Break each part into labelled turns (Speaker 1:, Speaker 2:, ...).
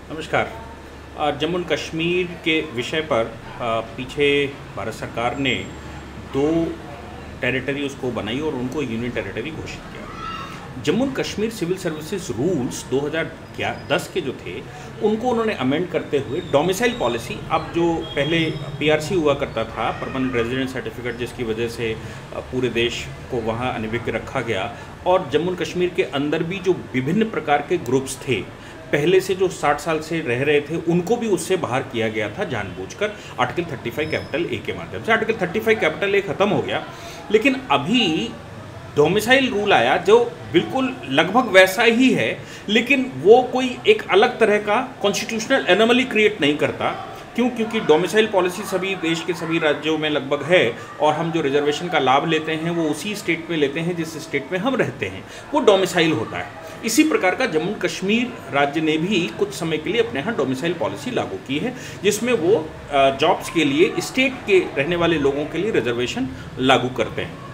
Speaker 1: नमस्कार। जम्मू एंड कश्मीर के विषय पर पीछे भारत सरकार ने दो टेरिटरी उसको बनाई और उनको यूनियन टेरिटरी घोषित किया। Jammu and Kashmir civil services rules 2010 के जो थे उनको उन्होंने अमेंड करते हुए डोमिसाइल पॉलिसी, अब जो पहले पीआरसी हुआ करता था, परमानेंट रेजिडेंट सर्टिफिकेट, जिसकी वजह से पूरे देश को वहाँ अनिवार्य रखा गया, और जम्मू एंड कश्मीर के अंदर भी जो विभिन्न प्रकार के ग्रुप्स थे पहले से जो 60 साल से रह रहे थे उनको भी उससे बाहर किया गया था जानबूझकर आर्टिकल 35 कैपिटल ए के माध्यम से। आर्टिकल 35 कैपिटल ए खत्म हो गया, लेकिन अभी डोमिसाइल रूल आया जो बिल्कुल लगभग वैसा ही है, लेकिन वो कोई एक अलग तरह का कॉन्स्टिट्यूशनल एनोमली क्रिएट नहीं करता। क्यों? क्योंकि डोमिसाइल पॉलिसी सभी देश के सभी राज्यों में लगभग है, और हम जो रिजर्वेशन का लाभ लेते हैं वो उसी स्टेट में लेते हैं जिस स्टेट में हम रहते हैं, वो डोमिसाइल होता है। इसी प्रकार का जम्मू कश्मीर राज्य ने भी कुछ समय के लिए अपने यहाँ डोमिसाइल पॉलिसी लागू की है, जिसमें वो जॉब्स के लिए स्टेट के रहने वाले लोगों के लिए रिजर्वेशन लागू करते हैं।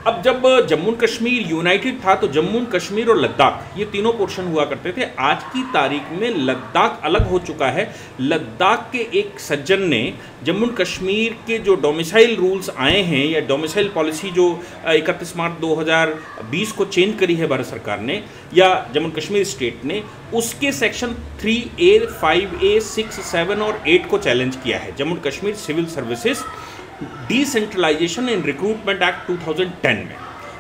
Speaker 1: अब जब जम्मू कश्मीर यूनाइटेड था तो जम्मू कश्मीर और लद्दाख ये तीनों पोर्शन हुआ करते थे। आज की तारीख में लद्दाख अलग हो चुका है। लद्दाख के एक सज्जन ने जम्मू कश्मीर के जो डोमिसाइल रूल्स आए हैं या डोमिसाइल पॉलिसी जो 31 मार्च 2020 को चेंज करी है भारत सरकार ने या जम्मू कश्मीर स्टेट ने, उसके सेक्शन 3A, 5A, 6, 7 और 8 को चैलेंज किया है। Jammu Kashmir civil services decentralization and recruitment act 2010 में,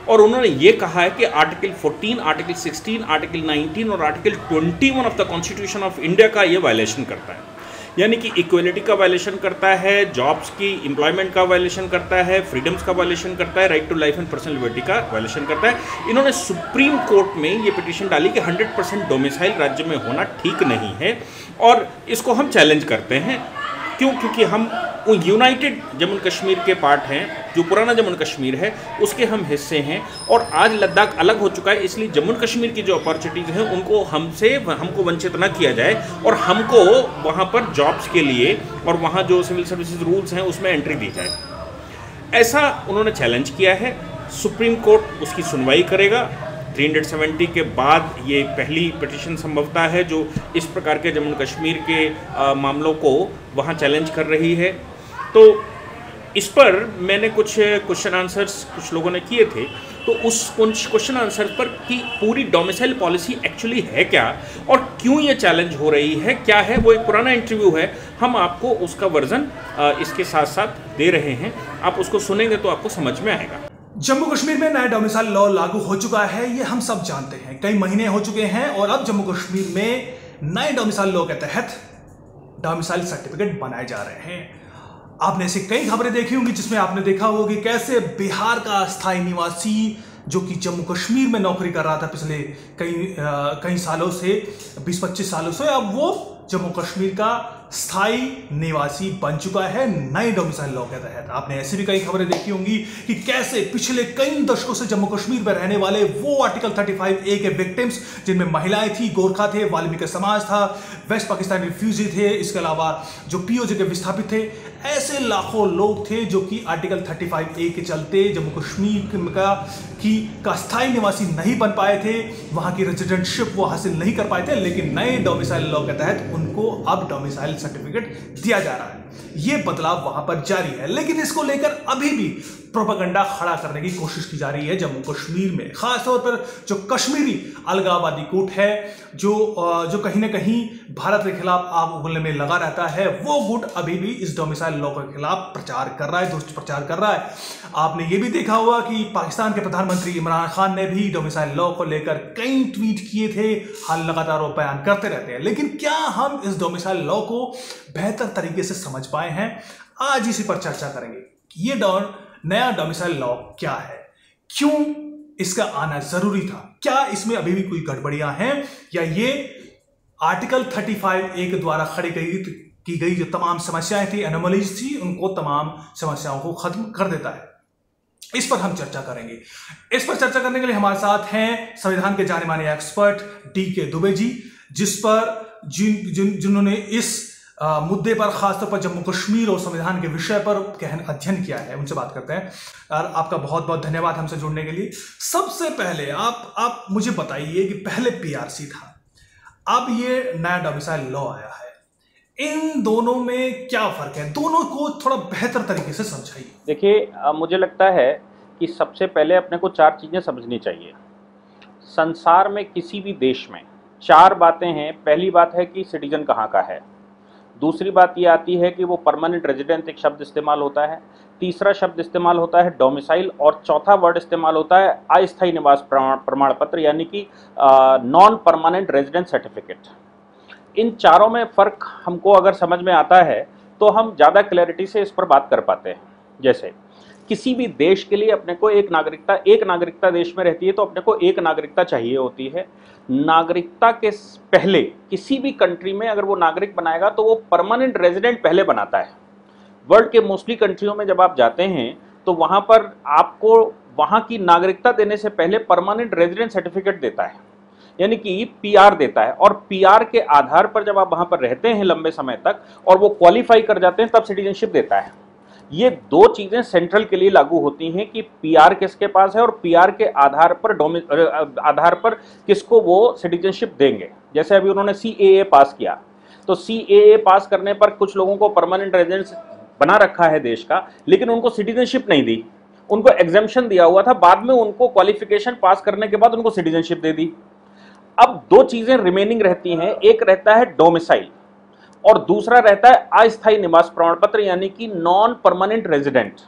Speaker 1: और उन्होंने ये कहा है कि आर्टिकल 14, आर्टिकल 16, आर्टिकल 19 और article 21 of the constitution of India का ये वायलेशन करता है। यानी कि इक्वलिटी का वायलेशन करता है, जॉब्स की एम्प्लॉयमेंट का वायलेशन करता है, फ्रीडम्स का वायलेशन करता है, right to life and personal liberty का वायलेशन करता है। इन्होंने सुप्रीम कोर्ट में ये पिटीशन डाली कि 100% डोमिसाइल राज्य में होना ठीक नहीं है, और इसको हम चैलेंज करते हैं। क्यों? क्योंकि हम वो यूनाइटेड जम्मू कश्मीर के पार्ट हैं, जो पुराना जम्मू कश्मीर है उसके हम हिस्से हैं, और आज लद्दाख अलग हो चुका है, इसलिए जम्मू कश्मीर की जो अपॉर्चुनिटीज़ हैं उनको हमको वंचित ना किया जाए, और हमको वहाँ पर जॉब्स के लिए और वहाँ जो सिविल सर्विसेज रूल्स हैं उसमें एंट्री दी जाए। ऐसा उन्होंने चैलेंज किया है। सुप्रीम कोर्ट उसकी सुनवाई करेगा। 370 के बाद ये पहली पिटीशन संभवतः है जो इस प्रकार के जम्मू कश्मीर के मामलों को वहाँ चैलेंज कर रही है। तो इस पर मैंने कुछ क्वेश्चन आंसर्स कुछ लोगों ने किए थे, तो उस क्वेश्चन आंसर पर कि पूरी डोमिसाइल पॉलिसी एक्चुअली है क्या और क्यों ये चैलेंज हो रही है, क्या है, वो एक पुराना इंटरव्यू है, हम आपको उसका वर्जन इसके साथ साथ दे रहे हैं। आप उसको सुनेंगे तो आपको समझ में आएगा।
Speaker 2: जम्मू कश्मीर में नया डोमिसाइल लॉ लागू हो चुका है, ये हम सब जानते हैं। कई महीने हो चुके हैं और अब जम्मू कश्मीर में नए डोमिसाइल लॉ के तहत डोमिसाइल सर्टिफिकेट बनाए जा रहे हैं। आपने ऐसी कई खबरें देखी होंगी जिसमें आपने देखा होगा कि कैसे बिहार का स्थायी निवासी जो कि जम्मू कश्मीर में नौकरी कर रहा था पिछले कई सालों से, 20-25 सालों से, अब वो जम्मू कश्मीर का स्थायी निवासी बन चुका है नए डोमिसाइल लॉ के तहत। आपने ऐसी भी कई खबरें देखी होंगी कि कैसे पिछले कई दशकों से जम्मू कश्मीर में रहने वाले वो आर्टिकल 35A के विक्टिम्स, जिनमें महिलाएं थी, गोरखा थे, वाल्मीकि समाज था, वेस्ट पाकिस्तान रिफ्यूजी थे, इसके अलावा जो पीओजे के विस्थापित थे, ऐसे लाखों लोग थे जो कि आर्टिकल 35A के चलते जम्मू कश्मीर का स्थायी निवासी नहीं बन पाए थे, वहां की रेजिडेंटशिप वो हासिल नहीं कर पाए थे, लेकिन नए डोमिसाइल लॉ के तहत उनको अब डोमिसाइल सर्टिफिकेट दिया जा रहा है। ये बदलाव वहां पर जारी है, लेकिन इसको लेकर अभी भी प्रोपेगेंडा खड़ा करने की कोशिश की जा रही है जम्मू कश्मीर में। खासतौर पर जो कश्मीरी अलगाववादी गुट है, जो कहीं ना कहीं भारत के खिलाफ आग उगलने में लगा रहता है, वो गुट अभी भी इस डोमिसाइल लॉ के खिलाफ प्रचार कर रहा है, दुष्प्रचार कर रहा है। आपने ये भी देखा होगा कि पाकिस्तान के प्रधानमंत्री इमरान खान ने भी डोमिसाइल लॉ को लेकर कई ट्वीट किए थे, हाल लगातार वो बयान करते रहते हैं। लेकिन क्या हम इस डोमिसाइल लॉ को बेहतर तरीके से समझ पाए हैं? आज इसी पर चर्चा करेंगे। ये नया डोमिसाइल लॉ क्या है, क्यों इसका आना जरूरी था, क्या इसमें अभी भी कोई गड़बड़ियां हैं, या ये आर्टिकल 35A के द्वारा खड़ी की गई जो तमाम समस्याएं थी, एनोमलीज थी, उनको तमाम समस्याओं को खत्म कर देता है। इस पर हम चर्चा करेंगे। इस पर चर्चा करने के लिए हमारे साथ हैं संविधान के जाने माने एक्सपर्ट DK दुबे जी, जिस पर जिन्होंने इस मुद्दे पर खासतौर पर जम्मू कश्मीर और संविधान के विषय पर गहन अध्ययन किया है। उनसे बात करते हैं। और आपका बहुत बहुत धन्यवाद हमसे जुड़ने के लिए। सबसे पहले आप मुझे बताइए कि पहले पीआरसी था, अब ये नया डोमिसाइल लॉ आया है, इन दोनों में क्या फर्क है? दोनों को थोड़ा बेहतर तरीके से समझाइए।
Speaker 1: देखिए, मुझे लगता है कि सबसे पहले अपने को 4 चीज़ें समझनी चाहिए। संसार में किसी भी देश में 4 बातें हैं। पहली बात है कि सिटीजन कहाँ का है। दूसरी बात ये आती है कि वो परमानेंट रेजिडेंट एक शब्द इस्तेमाल होता है। तीसरा शब्द इस्तेमाल होता है डोमिसाइल, और चौथा वर्ड इस्तेमाल होता है अस्थायी निवास प्रमाण पत्र, यानी कि नॉन परमानेंट रेजिडेंट सर्टिफिकेट। इन चारों में फ़र्क हमको अगर समझ में आता है तो हम ज़्यादा क्लैरिटी से इस पर बात कर पाते हैं। जैसे किसी भी देश के लिए अपने को एक नागरिकता देश में रहती है तो अपने को एक नागरिकता चाहिए होती है। नागरिकता के पहले किसी भी कंट्री में अगर वो नागरिक बनाएगा तो वो परमानेंट रेजिडेंट पहले बनाता है। वर्ल्ड के मोस्टली कंट्रियों में जब आप जाते हैं तो वहाँ पर आपको वहाँ की नागरिकता देने से पहले परमानेंट रेजिडेंट सर्टिफिकेट देता है, यानी कि पीआर देता है। और पीआर के आधार पर जब आप वहाँ पर रहते हैं लंबे समय तक और वो क्वालिफाई कर जाते हैं तब सिटीजनशिप देता है। ये 2 चीज़ें सेंट्रल के लिए लागू होती हैं कि पीआर किसके पास है और पीआर के आधार पर किसको वो सिटीजनशिप देंगे। जैसे अभी उन्होंने सीएए पास किया, तो सीएए पास करने पर कुछ लोगों को परमानेंट रेजिडेंस बना रखा है देश का, लेकिन उनको सिटीजनशिप नहीं दी, उनको एग्जेम्पशन दिया हुआ था। बाद में उनको क्वालिफिकेशन पास करने के बाद उनको सिटीजनशिप दे दी। अब 2 चीजें रिमेनिंग रहती हैं, एक रहता है डोमिसाइल और दूसरा रहता है अस्थायी निवास प्रमाण पत्र, यानी कि नॉन परमानेंट रेजिडेंट।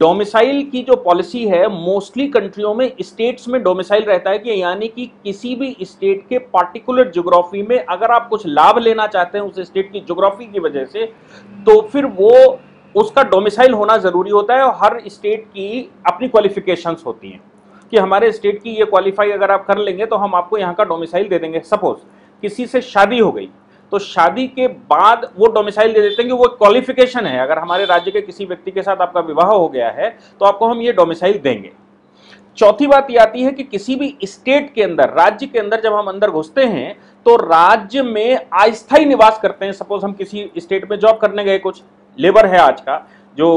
Speaker 1: डोमिसाइल की जो पॉलिसी है मोस्टली कंट्रियों में स्टेट्स में डोमिसाइल रहता है कि यानी कि किसी भी स्टेट के पार्टिकुलर ज्योग्राफी में अगर आप कुछ लाभ लेना चाहते हैं उस स्टेट की ज्योग्राफी की वजह से, तो फिर वो उसका डोमिसाइल होना जरूरी होता है। और हर स्टेट की अपनी क्वालिफिकेशंस होती हैं कि हमारे स्टेट की ये क्वालिफाई अगर आप कर लेंगे तो हम आपको यहाँ का डोमिसाइल दे देंगे। सपोज किसी से शादी हो गई तो शादी के बाद वो डोमिसाइल दे देते हैं कि वो क्वालिफिकेशन है, अगर हमारे राज्य के किसी व्यक्ति के साथ आपका विवाह हो गया है तो आपको हम ये डोमिसाइल देंगे। चौथी बात ये आती है कि किसी भी स्टेट के अंदर, राज्य के अंदर जब हम अंदर घुसते हैं तो राज्य में अस्थायी निवास करते हैं। सपोज हम किसी स्टेट में जॉब करने गए, कुछ लेबर है आज का जो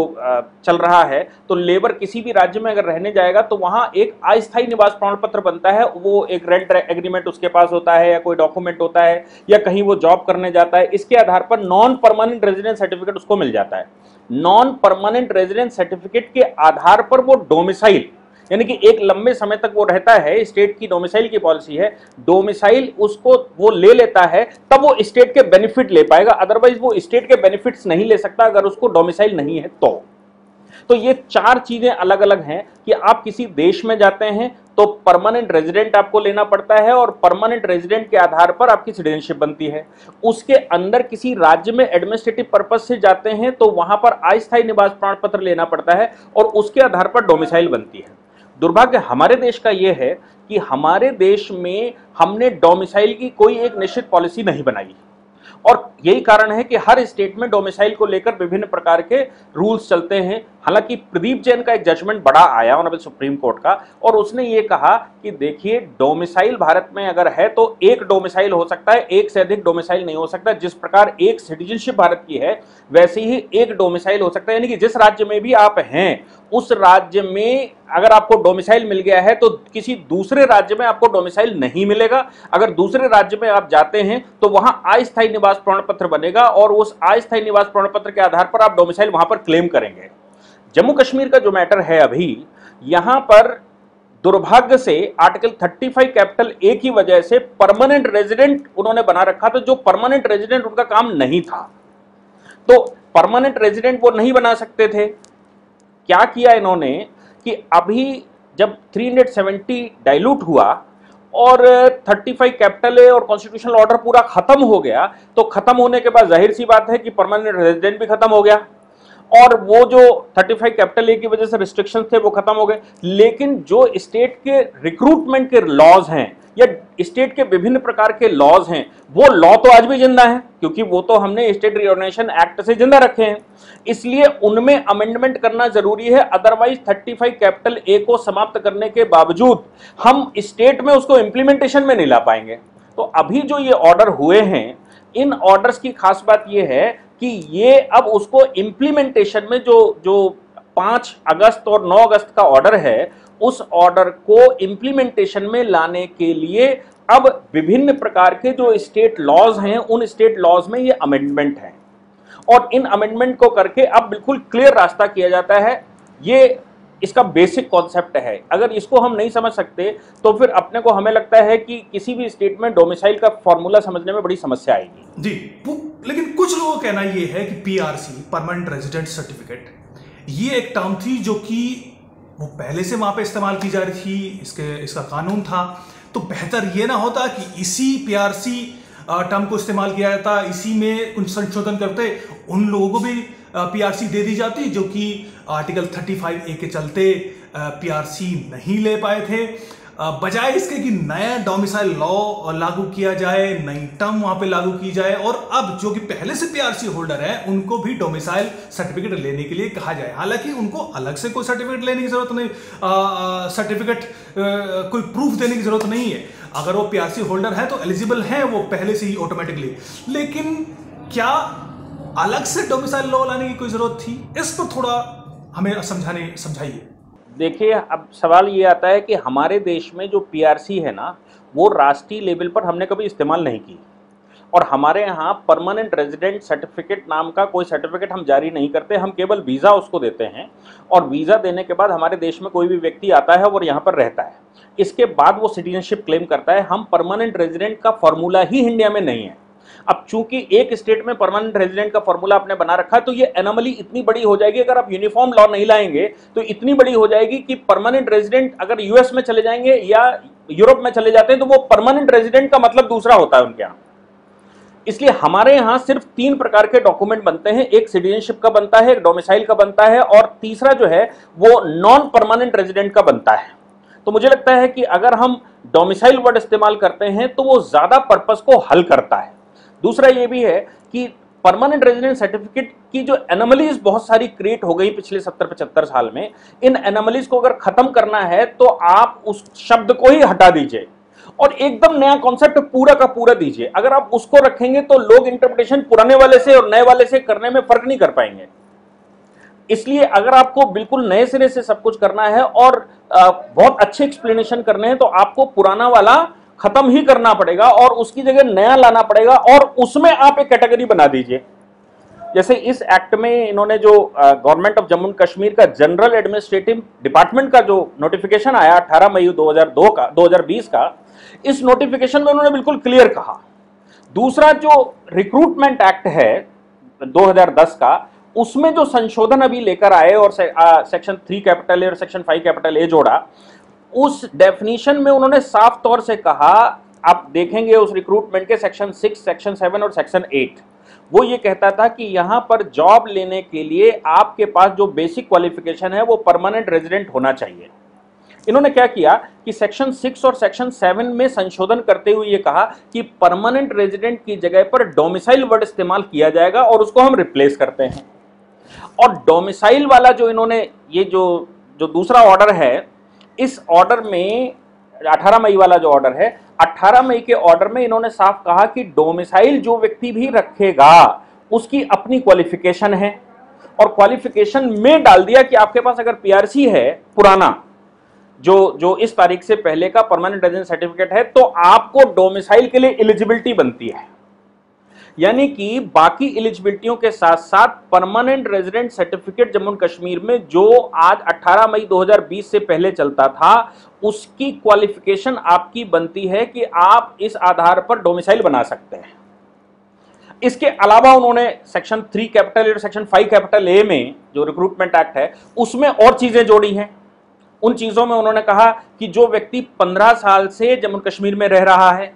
Speaker 1: चल रहा है, तो लेबर किसी भी राज्य में अगर रहने जाएगा तो वहां एक अस्थायी निवास प्रमाण पत्र बनता है। वो एक रेंट एग्रीमेंट उसके पास होता है या कोई डॉक्यूमेंट होता है या कहीं वो जॉब करने जाता है, इसके आधार पर नॉन परमानेंट रेजिडेंस सर्टिफिकेट उसको मिल जाता है। नॉन परमानेंट रेजिडेंस सर्टिफिकेट के आधार पर वो डोमिसाइल, यानी कि एक लंबे समय तक वो रहता है, स्टेट की डोमिसाइल की पॉलिसी है, डोमिसाइल उसको वो ले लेता है तब वो स्टेट के बेनिफिट ले पाएगा, अदरवाइज वो स्टेट के बेनिफिट्स नहीं ले सकता अगर उसको डोमिसाइल नहीं है तो ये 4 चीजें अलग अलग हैं कि आप किसी देश में जाते हैं तो परमानेंट रेजिडेंट आपको लेना पड़ता है और परमानेंट रेजिडेंट के आधार पर आपकी सिटीजनशिप बनती है। उसके अंदर किसी राज्य में एडमिनिस्ट्रेटिव पर्पस से जाते हैं तो वहां पर अस्थायी निवास प्रमाण पत्र लेना पड़ता है और उसके आधार पर डोमिसाइल बनती है। दुर्भाग्य हमारे देश का यह है कि हमारे देश में हमने डोमिसाइल की कोई एक निश्चित पॉलिसी नहीं बनाई और यही कारण है कि हर स्टेट में डोमिसाइल को लेकर विभिन्न प्रकार के रूल्स चलते हैं। हालांकि प्रदीप जैन का एक जजमेंट बड़ा आया ऑनरेबल सुप्रीम कोर्ट का और उसने ये कहा कि देखिए डोमिसाइल भारत में अगर है तो एक डोमिसाइल हो सकता है, एक से अधिक डोमिसाइल नहीं हो सकता। जिस प्रकार एक सिटीजनशिप भारत की है वैसे ही एक डोमिसाइल हो सकता है, यानी कि जिस राज्य में भी आप हैं उस राज्य में अगर आपको डोमिसाइल मिल गया है तो किसी दूसरे राज्य में आपको डोमिसाइल नहीं मिलेगा। अगर दूसरे राज्य में आप जाते हैं तो वहां अस्थायी निवास प्रमाण पत्र बनेगा और उस अस्थायी निवास प्रमाण पत्र के आधार पर आप डोमिसाइल वहां पर क्लेम करेंगे। जम्मू कश्मीर का जो मैटर है अभी यहां पर दुर्भाग्य से आर्टिकल 35 कैपिटल ए की वजह से परमानेंट रेजिडेंट उन्होंने बना रखा था, जो परमानेंट रेजिडेंट उनका काम नहीं था, तो परमानेंट रेजिडेंट वो नहीं बना सकते थे। क्या किया इन्होंने कि अभी जब 370 डाइल्यूट हुआ और 35 कैपिटल ए और कॉन्स्टिट्यूशनल ऑर्डर पूरा खत्म हो गया तो खत्म होने के बाद जाहिर सी बात है कि परमानेंट रेजिडेंट भी खत्म हो गया और वो जो 35 कैपिटल ए की वजह से रिस्ट्रिक्शंस थे वो खत्म हो गए। लेकिन जो स्टेट के रिक्रूटमेंट के लॉज हैं या स्टेट के विभिन्न प्रकार के लॉज हैं वो लॉ तो आज भी जिंदा है, क्योंकि वो तो हमने स्टेट रिऑर्गेनाइजेशन एक्ट से जिंदा रखे हैं, इसलिए उनमें अमेंडमेंट करना जरूरी है। अदरवाइज 35 कैपिटल ए को समाप्त करने के बावजूद हम स्टेट में उसको इंप्लीमेंटेशन में नहीं ला पाएंगे। तो अभी जो ये ऑर्डर हुए हैं इन ऑर्डर्स की खास बात ये है कि ये अब उसको इंप्लीमेंटेशन में जो 5 अगस्त और 9 अगस्त का ऑर्डर है उस ऑर्डर को इंप्लीमेंटेशन में लाने के लिए अब विभिन्न प्रकार के जो स्टेट लॉज हैं, उन स्टेट लॉज में ये अमेंडमेंट है और इन अमेंडमेंट को करके अब बिल्कुल क्लियर रास्ता किया जाता है। ये इसका बेसिक कॉन्सेप्ट है। अगर इसको हम नहीं समझ सकते तो फिर अपने को हमें लगता है कि किसी भी स्टेट में डोमिसाइल का फॉर्मूला समझने में बड़ी समस्या आएगी।
Speaker 2: जी, लेकिन कुछ लोगों का कहना यह है कि पीआरसी, परमानेंट रेजिडेंट सर्टिफिकेट, ये एक टर्म थी जो कि वो पहले से वहां पे इस्तेमाल की जा रही थी, इसका कानून था। तो बेहतर ये ना होता कि इसी पीआरसी टर्म को इस्तेमाल किया जाता, इसी में कुछ संशोधन करते, उन लोगों को भी पीआरसी दे दी जाती जो कि आर्टिकल 35A के चलते पीआरसी नहीं ले पाए थे, बजाय इसके कि नया डोमिसाइल लॉ लागू किया जाए, नई टर्म वहां पे लागू की जाए और अब जो कि पहले से पीआरसी होल्डर है उनको भी डोमिसाइल सर्टिफिकेट लेने के लिए कहा जाए। हालांकि उनको अलग से कोई सर्टिफिकेट लेने की जरूरत नहीं, सर्टिफिकेट कोई प्रूफ देने की जरूरत नहीं है। अगर वो पीआरसी होल्डर है तो एलिजिबल है वो पहले से ही ऑटोमेटिकली। लेकिन क्या अलग से डोमिसाइल लॉ लाने की कोई जरूरत थी? इस पर थोड़ा हमें समझाइए।
Speaker 1: देखिए, अब सवाल ये आता है कि हमारे देश में जो पीआरसी है ना, वो राष्ट्रीय लेवल पर हमने कभी इस्तेमाल नहीं की और हमारे यहाँ परमानेंट रेजिडेंट सर्टिफिकेट नाम का कोई सर्टिफिकेट हम जारी नहीं करते। हम केवल वीज़ा उसको देते हैं और वीज़ा देने के बाद हमारे देश में कोई भी व्यक्ति आता है और यहाँ पर रहता है, इसके बाद वो सिटीजनशिप क्लेम करता है। हम परमानेंट रेजिडेंट का फॉर्मूला ही इंडिया में नहीं है। अब चूंकि एक स्टेट में परमानेंट रेजिडेंट का फॉर्मूला आपने बना रखा है तो ये एनोमली इतनी बड़ी हो जाएगी, अगर आप यूनिफॉर्म लॉ नहीं लाएंगे तो इतनी बड़ी हो जाएगी कि परमानेंट रेजिडेंट अगर यूएस में चले जाएंगे या यूरोप में चले जाते हैं तो वो परमानेंट रेजिडेंट का मतलब दूसरा होता है उनके यहाँ। इसलिए हमारे यहाँ सिर्फ 3 प्रकार के डॉक्यूमेंट बनते हैं, एक सिटीजनशिप का बनता है, एक डोमिसाइल का बनता है और तीसरा जो है वो नॉन परमानेंट रेजिडेंट का बनता है। तो मुझे लगता है कि अगर हम डोमिसाइल वर्ड इस्तेमाल करते हैं तो वो ज्यादा पर्पस को हल करता है। दूसरा ये भी है कि परमानेंट रेजिडेंट सर्टिफिकेट की जो एनोमलीज बहुत सारी क्रिएट हो गई पिछले 70-75 साल में, इन एनोमलीज को अगर खत्म करना है तो आप उस शब्द को ही हटा दीजिए और एकदम नया कॉन्सेप्ट पूरा का पूरा दीजिए। अगर आप उसको रखेंगे तो लोग इंटरप्रिटेशन पुराने वाले से और नए वाले से करने में फर्क नहीं कर पाएंगे। इसलिए अगर आपको बिल्कुल नए सिरे से सब कुछ करना है और बहुत अच्छे एक्सप्लेनेशन करने हैं तो आपको पुराना वाला खत्म ही करना पड़ेगा और उसकी जगह नया लाना पड़ेगा और उसमें आप एक कैटेगरी बना दीजिए। जैसे इस एक्ट में इन्होंने जो government of Jammu and Kashmir का जनरल एडमिनिस्ट्रेटिव डिपार्टमेंट का जो नोटिफिकेशन आया 18 मई 2020 का, इस नोटिफिकेशन में उन्होंने बिल्कुल क्लियर कहा। दूसरा जो रिक्रूटमेंट एक्ट है 2010 का, उसमें जो संशोधन अभी लेकर आए और सेक्शन 3A और सेक्शन 5A जोड़ा, उस डेफिनेशन में उन्होंने साफ तौर से कहा, आप देखेंगे उस रिक्रूटमेंट के सेक्शन 6, सेक्शन 7 और सेक्शन 8, वो ये कहता था कि यहां पर जॉब लेने के लिए आपके पास जो बेसिक क्वालिफिकेशन है वो परमानेंट रेजिडेंट होना चाहिए। इन्होंने क्या किया कि सेक्शन 6 और सेक्शन 7 में संशोधन करते हुए ये कहा कि परमानेंट रेजिडेंट की जगह पर डोमिसाइल वर्ड इस्तेमाल किया जाएगा और उसको हम रिप्लेस करते हैं। और डोमिसाइल वाला जो इन्होंने ये जो दूसरा ऑर्डर है, इस ऑर्डर में 18 मई वाला जो ऑर्डर है, 18 मई के ऑर्डर में इन्होंने साफ कहा कि डोमिसाइल जो व्यक्ति भी रखेगा उसकी अपनी क्वालिफिकेशन है और क्वालिफिकेशन में डाल दिया कि आपके पास अगर पीआरसी है पुराना जो इस तारीख से पहले का परमानेंट रेजिडेंट सर्टिफिकेट है तो आपको डोमिसाइल के लिए एलिजिबिलिटी बनती है। यानी कि बाकी एलिजिबिलिटियों के साथ साथ permanent resident certificate Jammu and Kashmir में जो आज 18 मई 2020 से पहले चलता था, उसकी क्वालिफिकेशन आपकी बनती है कि आप इस आधार पर डोमिसाइल बना सकते हैं। इसके अलावा उन्होंने सेक्शन 3A और सेक्शन 5A में जो रिक्रूटमेंट एक्ट है उसमें और चीजें जोड़ी हैं। उन चीजों में उन्होंने कहा कि जो व्यक्ति 15 साल से जम्मू कश्मीर में रह रहा है,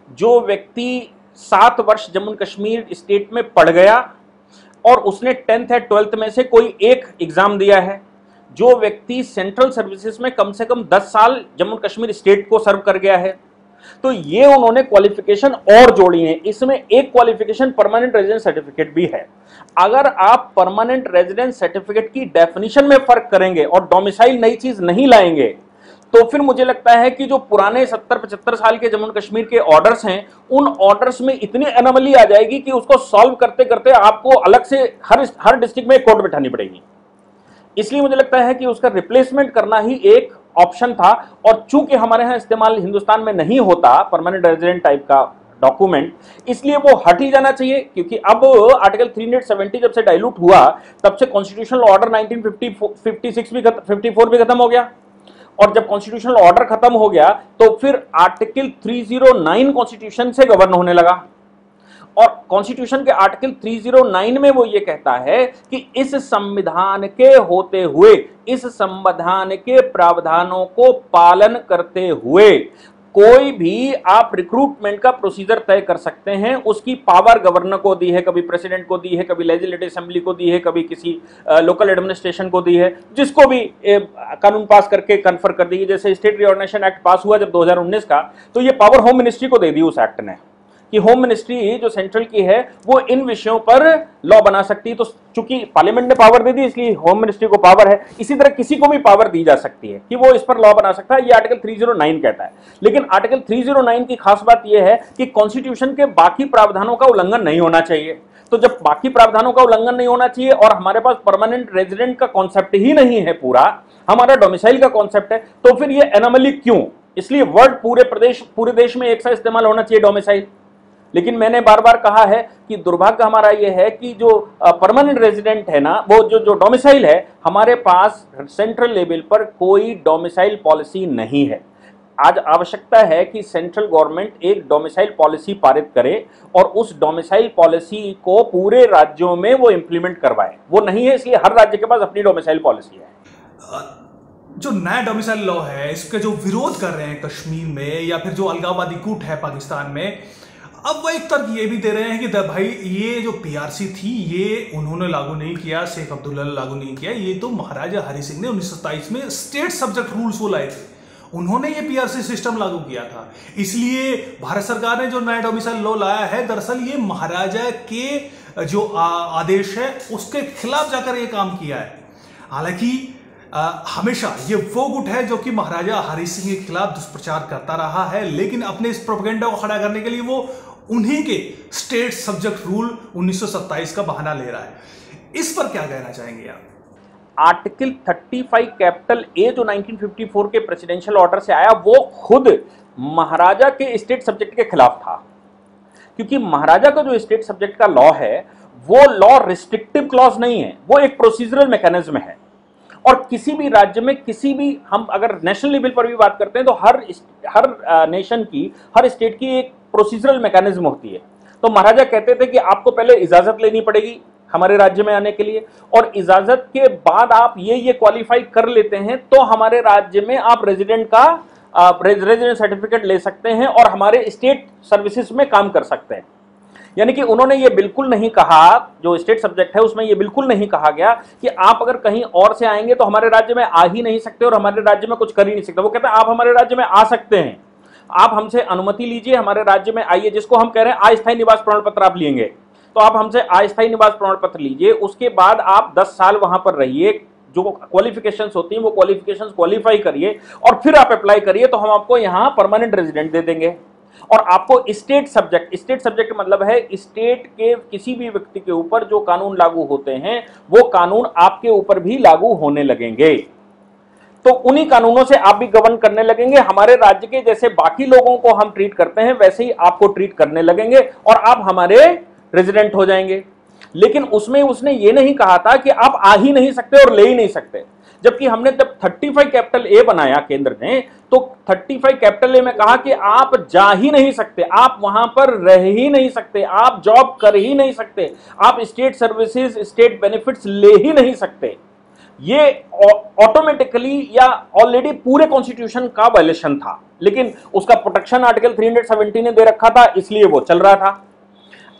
Speaker 1: जो व्यक्ति 7 वर्ष जम्मू कश्मीर स्टेट में पढ़ गया और उसने 10th या 12th में से कोई एक एग्जाम दिया है, जो व्यक्ति सेंट्रल सर्विसेज में कम से कम 10 साल जम्मू कश्मीर स्टेट को सर्व कर गया है, तो ये उन्होंने क्वालिफिकेशन और जोड़ी है। इसमें एक क्वालिफिकेशन परमानेंट रेजिडेंस सर्टिफिकेट भी है। अगर आप परमानेंट रेजिडेंस सर्टिफिकेट की डेफिनेशन में फर्क करेंगे और डोमिसाइल नई चीज नहीं लाएंगे तो फिर मुझे लगता है कि जो पुराने 70-75 साल के जम्मू कश्मीर के ऑर्डर्स हैं, उन ऑर्डर्स में इतनी एनोमली आ जाएगी कि उसको सॉल्व करते करते आपको अलग से हर डिस्ट्रिक्ट में एक कोर्ट बिठानी पड़ेगी। इसलिए मुझे लगता है कि उसका रिप्लेसमेंट करना ही एक ऑप्शन था, और चूंकि हमारे यहाँ इस्तेमाल हिंदुस्तान में नहीं होता परमानेंट रेजिडेंट टाइप का डॉक्यूमेंट, इसलिए वो हट ही जाना चाहिए। क्योंकि अब आर्टिकल 370 जब से डाइल्यूट हुआ तब से कॉन्स्टिट्यूशनल ऑर्डर 1956 भी 54 भी खत्म हो गया, और जब कॉन्स्टिट्यूशनल ऑर्डर खत्म हो गया तो फिर आर्टिकल 309 कॉन्स्टिट्यूशन से गवर्न होने लगा। और कॉन्स्टिट्यूशन के आर्टिकल 309 में वो ये कहता है कि इस संविधान के होते हुए, इस संविधान के प्रावधानों को पालन करते हुए कोई भी आप रिक्रूटमेंट का प्रोसीजर तय कर सकते हैं। उसकी पावर गवर्नर को दी है, कभी प्रेसिडेंट को दी है, कभी लेजिस्लेटिव असेंबली को दी है, कभी किसी लोकल एडमिनिस्ट्रेशन को दी है, जिसको भी कानून पास करके कन्फर कर दी। जैसे स्टेट रिऑर्गनाइजेशन एक्ट पास हुआ जब 2019 का, तो ये पावर होम मिनिस्ट्री को दे दी उस एक्ट ने कि होम मिनिस्ट्री जो सेंट्रल की है वो इन विषयों पर लॉ बना सकती है। तो चूंकि पार्लियामेंट ने पावर दे दी इसलिए होम मिनिस्ट्री को पावर है। इसी तरह किसी को भी पावर दी जा सकती है कि वो इस पर लॉ बना सकता है, ये आर्टिकल 309 कहता है। लेकिन आर्टिकल 309 की खास बात यह है कि कॉन्स्टिट्यूशन के बाकी प्रावधानों का उल्लंघन नहीं होना चाहिए। तो जब बाकी प्रावधानों का उल्लंघन नहीं होना चाहिए और हमारे पास परमानेंट रेजिडेंट का कॉन्सेप्ट ही नहीं है, पूरा हमारा डोमिसाइल का कॉन्सेप्ट है, तो फिर ये एनोमली क्यों? इसलिए वर्ड पूरे देश में एक सा इस्तेमाल होना चाहिए डोमिसाइल। लेकिन मैंने बार बार कहा है कि दुर्भाग्य हमारा यह है कि जो परमानेंट रेजिडेंट है ना, वो जो डोमिसाइल है, हमारे पास सेंट्रल लेवल पर कोई डोमिसाइल पॉलिसी नहीं है। आज आवश्यकता है कि सेंट्रल गवर्नमेंट एक डोमिसाइल पॉलिसी पारित करे और उस डोमिसाइल पॉलिसी को पूरे राज्यों में वो इंप्लीमेंट करवाए। वो नहीं है, इसलिए हर राज्य के पास अपनी डोमिसाइल पॉलिसी है।
Speaker 2: जो नया डोमिसाइल लॉ है, इसके जो विरोध कर रहे हैं कश्मीर में या फिर जो अलगाववादी गुट है पाकिस्तान में, अब वो एक तर्क ये भी दे रहे हैं कि भाई ये जो पीआरसी थी ये उन्होंने लागू नहीं किया, शेख अब्दुल्ला ने लागू नहीं किया, ये तो महाराजा हरि सिंह ने 1927 में स्टेट सब्जेक्ट रूल्स वो लाए थे, उन्होंने ये पीआरसी सिस्टम लागू किया था। इसलिए भारत सरकार ने जो नया डोमिसाइल लॉ लाया है, दरअसल ये महाराजा के जो आदेश है उसके खिलाफ जाकर ये काम किया है। हालांकि हमेशा ये वो गुट है जो कि महाराजा हरि सिंह के खिलाफ दुष्प्रचार करता रहा है, लेकिन अपने इस प्रोपेगेंडा को खड़ा करने के लिए वो उन्हीं के स्टेट सब्जेक्ट रूल 1927 का बहाना ले रहा है। इस पर क्या कहना चाहेंगे आप?
Speaker 1: आर्टिकल 35 कैपिटल ए जो 1954 के प्रेसिडेंशियल ऑर्डर से आया, वो खुद महाराजा के स्टेट सब्जेक्ट के खिलाफ था। क्योंकि महाराजा का जो स्टेट सब्जेक्ट का लॉ है वो लॉ रिस्ट्रिक्टिव क्लॉज नहीं है, वो एक प्रोसीजरल मैकेनिज्म है। और किसी भी राज्य में, किसी भी, हम अगर नेशनल लेवल पर भी बात करते हैं तो हर नेशन की, हर स्टेट की एक प्रोसीजरल मैकेनिज्म होती है। तो महाराजा कहते थे कि आपको पहले इजाजत लेनी पड़ेगी हमारे राज्य में आने के लिए, और इजाजत के बाद आप ये क्वालिफाई कर लेते हैं तो हमारे राज्य में आप रेजिडेंट सर्टिफिकेट ले सकते हैं और हमारे स्टेट सर्विसेज में काम कर सकते हैं। यानी कि उन्होंने ये बिल्कुल नहीं कहा, जो स्टेट सब्जेक्ट है उसमें ये बिल्कुल नहीं कहा गया कि आप अगर कहीं और से आएंगे तो हमारे राज्य में आ ही नहीं सकते और हमारे राज्य में कुछ कर ही नहीं सकते। वो कहते हैं आप हमारे राज्य में आ सकते हैं, आप हमसे अनुमति लीजिए, हमारे राज्य में आइए, जिसको हम कह रहे हैं अस्थायी निवास प्रमाण पत्र आप लेंगे, तो आप हमसे अस्थायी निवास प्रमाण पत्र लीजिए, उसके बाद आप 10 साल वहां पर रहिए, जो क्वालिफिकेशंस होती हैं वो क्वालिफिकेशंस क्वालिफाई करिए और फिर आप अप्लाई करिए, तो हम आपको यहाँ परमानेंट रेजिडेंट दे देंगे। और आपको स्टेट सब्जेक्ट मतलब है स्टेट के किसी भी व्यक्ति के ऊपर जो कानून लागू होते हैं वो कानून आपके ऊपर भी लागू होने लगेंगे। तो उन्हीं कानूनों से आप भी गवर्न करने लगेंगे। हमारे राज्य के जैसे बाकी लोगों को हम ट्रीट करते हैं वैसे ही आपको ट्रीट करने लगेंगे और आप हमारे रेजिडेंट हो जाएंगे। लेकिन उसमें उसने ये नहीं कहा था कि आप आ ही नहीं सकते और ले ही नहीं सकते। जबकि हमने जब 35 कैपिटल ए बनाया केंद्र ने, तो 35 कैपिटल ए में कहा कि आप जा ही नहीं सकते, आप वहां पर रह ही नहीं सकते, आप जॉब कर ही नहीं सकते, आप स्टेट सर्विसेज, स्टेट बेनिफिट्स ले ही नहीं सकते। ये ऑटोमेटिकली या ऑलरेडी पूरे कॉन्स्टिट्यूशन का वायलेशन था, लेकिन उसका प्रोटेक्शन आर्टिकल 370 ने दे रखा था, इसलिए वो चल रहा था।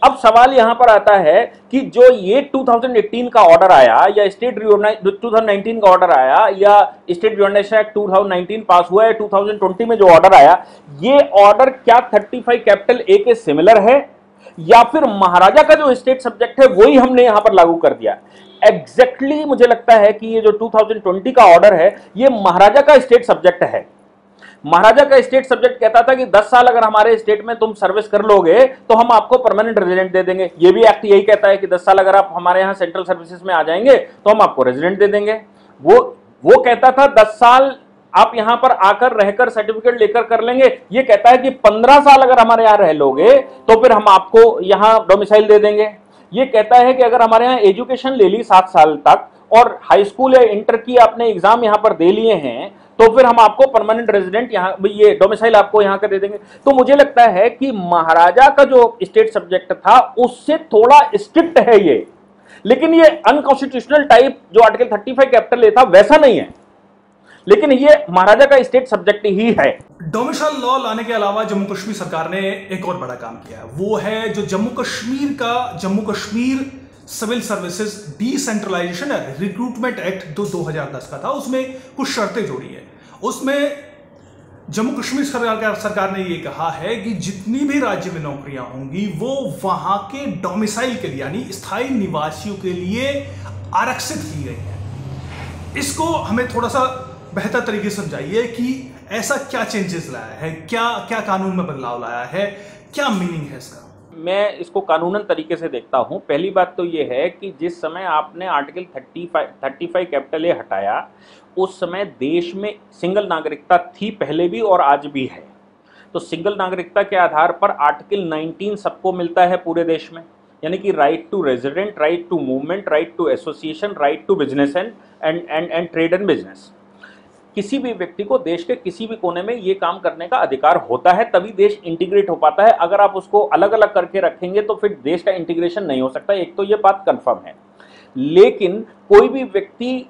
Speaker 1: अब सवाल यहां पर आता है कि जो ये 2018 का ऑर्डर आया या स्टेट 2019 का ऑर्डर आया या स्टेट रिऑर्गनाइजेशन एक्ट 2019 पास हुआ है, 2020 में जो ऑर्डर आया, ये ऑर्डर क्या 35 कैपिटल ए के सिमिलर है या फिर महाराजा का जो स्टेट सब्जेक्ट है वही हमने यहां पर लागू कर दिया? एग्जैक्टली मुझे लगता है कि ये जो 2020 का ऑर्डर है ये महाराजा का स्टेट सब्जेक्ट है। महाराजा का स्टेट सब्जेक्ट कहता था कि 10 साल अगर हमारे स्टेट में तुम सर्विस कर लोगे तो हम आपको परमानेंट रेजिडेंट दे देंगे। ये भी एक्ट यही कहता है कि 10 साल अगर आप हमारे यहाँ सेंट्रल सर्विसेज में आ जाएंगे तो हम आपको रेजिडेंट दे देंगे। वो कहता था 10 साल आप यहां पर आकर रहकर सर्टिफिकेट लेकर कर लेंगे। ये कहता है कि 15 साल अगर हमारे यहां रह लोगे तो फिर हम आपको यहां डोमिसाइल दे देंगे। ये कहता है कि अगर हमारे यहां एजुकेशन ले ली 7 साल तक और हाई स्कूल या इंटर की आपने एग्जाम यहां पर दे लिए हैं तो फिर हम आपको परमानेंट रेजिडेंट यहां ये डोमिसाइल आपको यहां का दे देंगे। तो मुझे लगता है कि महाराजा का जो स्टेट सब्जेक्ट था उससे थोड़ा स्ट्रिक्ट है ये, लेकिन ये अनकॉन्स्टिट्यूशनल टाइप जो आर्टिकल 35 कैपिटल ए था वैसा नहीं है, लेकिन ये महाराजा का स्टेट सब्जेक्ट ही है।
Speaker 2: डोमिसाइल लॉ लाने के अलावा जम्मू कश्मीर सरकार ने एक और बड़ा काम किया है, वो है जो Jammu Kashmir civil services decentralization recruitment act 2010 का था। उसमें कुछ शर्तें जोड़ी है। उसमें जम्मू कश्मीर सरकार ने यह कहा है कि जितनी भी राज्य में नौकरियां होंगी वो वहां के डोमिसाइल के लिए यानी स्थायी निवासियों के लिए आरक्षित की गई है। इसको हमें थोड़ा सा बेहतर तरीके से समझाइए कि ऐसा क्या चेंजेस लाया है, क्या कानून में बदलाव लाया है, क्या मीनिंग है इसका।
Speaker 1: मैं इसको कानूनन तरीके से देखता हूं। पहली बात तो ये है कि जिस समय आपने आर्टिकल 35 कैपिटल ए हटाया उस समय देश में सिंगल नागरिकता थी पहले भी और आज भी है। तो सिंगल नागरिकता के आधार पर आर्टिकल 19 सबको मिलता है पूरे देश में, यानी कि right to resident, right to movement, right to association, right to business and trade and business. किसी भी व्यक्ति को देश के किसी भी कोने में ये काम करने का अधिकार होता है, तभी देश इंटीग्रेट हो पाता है। अगर आप उसको अलग अलग करके रखेंगे तो फिर देश का इंटीग्रेशन नहीं हो सकता। एक तो ये बात कंफर्म है। लेकिन कोई भी व्यक्ति